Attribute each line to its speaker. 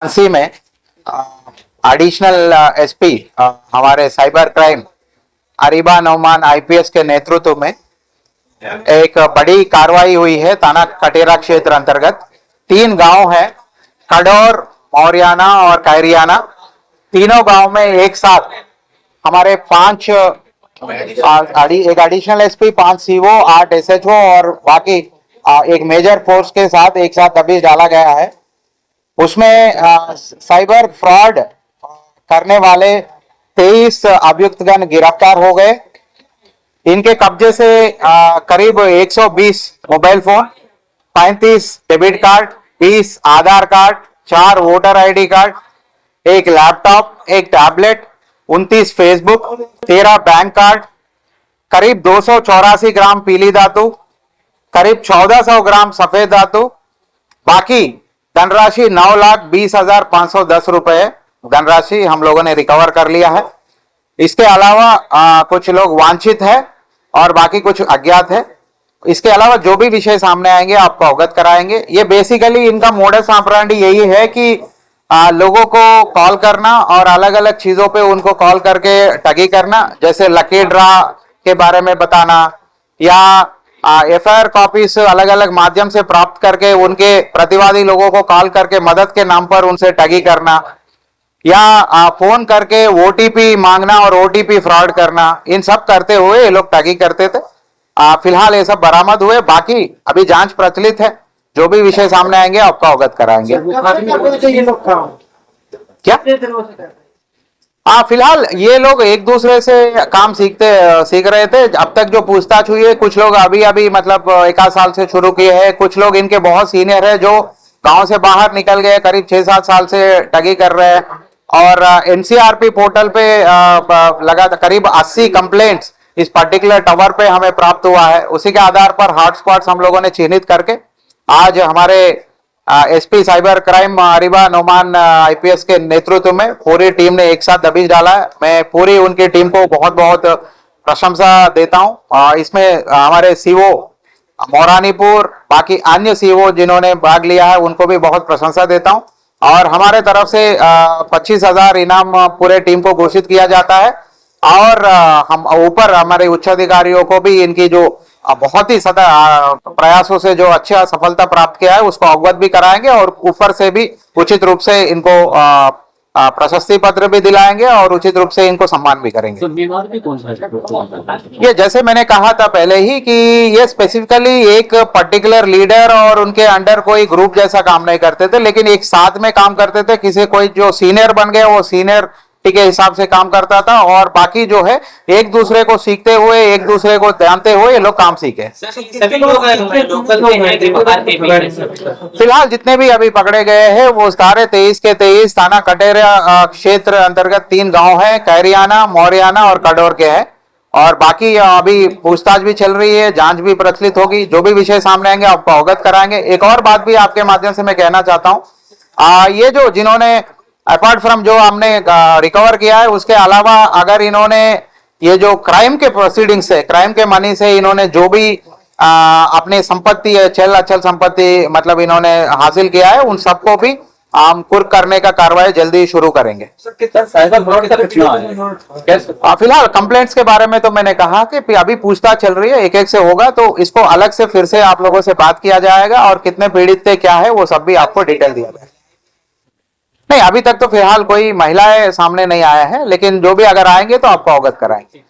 Speaker 1: झांसी में additional SP हमारे cyber crime Ariba Nauman IPS के नेतृत्व में एक बड़ी कार्रवाई हुई है। थाना कटेरा क्षेत्र अंतर्गत 3 गांव है, खडौर, मौरियाना और कैरियाना। तीनों गांव में एक साथ हमारे 5 एक एडिशनल एसपी, 5 सीओ, 8 एसएचओ और बाकी एक मेजर फोर्स के साथ एक साथ दबिश डाला गया है। उसमें साइबर फ्रॉड करने वाले 23 अभियुक्तगण गिरफ्तार हो गए। इनके कब्जे से करीब 120 mobile phone, 35 debit card, 20 Aadhaar card, 4 voter ID card, 1 laptop, 1 tablet, 29 Facebook, 13 bank card, करीब 284 ग्राम पीली धातु, करीब 1400 ग्राम सफेद धातु, बाकी धनराशि 9,20,510 रुपए धनराशि हम लोगों ने रिकवर कर लिया है। इसके अलावा कुछ लोग वांछित है और बाकी कुछ अज्ञात है। इसके अलावा जो भी विषय सामने आएंगे आपको अवगत कराएंगे। ये बेसिकली इनका मोडस ऑपरेंडी यही है कि लोगों को कॉल करना और अलग अलग चीजों पे उनको कॉल करके ठगी करना, जैसे लकी ड्रा के बारे में बताना या एफआईआर कॉपीज अलग अलग माध्यम से प्राप्त करके उनके प्रतिवादी लोगों को कॉल करके मदद के नाम पर उनसे ठगी करना या फोन करके ओटीपी मांगना और ओटीपी फ्रॉड करना, इन सब करते हुए ये लोग ठगी करते थे। फिलहाल ये सब बरामद हुए, बाकी अभी जांच प्रचलित है। जो भी विषय सामने आएंगे आपको अवगत कराएंगे। क्या फिलहाल ये लोग एक दूसरे से काम सीख रहे थे। अब तक जो पूछताछ हुई है, कुछ लोग अभी मतलब 1 साल से शुरू किए हैं, कुछ लोग इनके बहुत सीनियर है जो गांव से बाहर निकल गए, करीब 6-7 साल से ठगी कर रहे हैं। और एनसीआरपी पोर्टल पे लगा करीब 80 कंप्लेंट्स इस पर्टिकुलर टावर पे हमें प्राप्त हुआ है। उसी के आधार पर हॉटस्पॉट्स हम लोगों ने चिन्हित करके आज हमारे SP cyber crime Ariba Nauman IPS के नेतृत्व में पूरी टीम ने एक साथ दबिश डाला है। मैं पूरी उनकी टीम को बहुत बहुत प्रशंसा देता हूं। इसमें हमारे सीओ मोरानीपुर, बाकी अन्य सीओ जिन्होंने भाग लिया है उनको भी बहुत प्रशंसा देता हूं। और हमारे तरफ से 25,000 इनाम पूरे टीम को घोषित किया जाता है। और हम ऊपर हमारे उच्च अधिकारियों को भी इनकी जो बहुत ही प्रयासों से जो अच्छा सफलता प्राप्त किया है उसको अवगत भी कराएंगे और ऊपर से भी उचित रूप से इनको प्रशस्ति पत्र भी दिलाएंगे और उचित रूप से इनको सम्मान भी करेंगे। ये जैसे मैंने कहा था पहले ही कि ये स्पेसिफिकली एक पर्टिकुलर लीडर और उनके अंडर कोई ग्रुप जैसा काम नहीं करते थे, लेकिन एक साथ में काम करते थे। किसी कोई जो सीनियर बन गए वो सीनियर के हिसाब से काम करता था और बाकी जो है एक दूसरे को सीखते हुए, एक दूसरे को जानते हुए ये लोग काम सीखे। फिलहाल जितने भी अभी पकड़े गए हैं वो सारे 23 के 23 थाना कटेरा क्षेत्र अंतर्गत 3 गांव है, कैरियाना, मौरियाना और खडौर के हैं। और बाकी अभी पूछताछ भी चल रही है, जांच भी प्रचलित होगी। जो भी विषय सामने आएंगे आपको अवगत कराएंगे। एक और बात भी आपके माध्यम से मैं कहना चाहता हूँ, ये जो जिन्होंने अपार्ट फ्रॉम जो हमने रिकवर किया है उसके अलावा अगर इन्होंने ये जो क्राइम के प्रोसीडिंग्स है, क्राइम के मनी से इन्होंने जो भी अपनी संपत्ति है, चल अचल संपत्ति मतलब इन्होंने हासिल किया है, उन सबको भी हम कुर्क करने का कार्रवाई जल्दी शुरू करेंगे। फिलहाल कंप्लेंट्स के बारे में तो मैंने कहा कि अभी पूछताछ चल रही है, एक एक से होगा तो इसको अलग से फिर से आप लोगों से बात किया जाएगा और कितने पीड़ित थे, क्या है, वो सब भी आपको डिटेल दिया जाएगा। नहीं, अभी तक तो फिलहाल कोई महिलाएं सामने नहीं आया है, लेकिन जो भी अगर आएंगे तो आपको अवगत कराएंगे।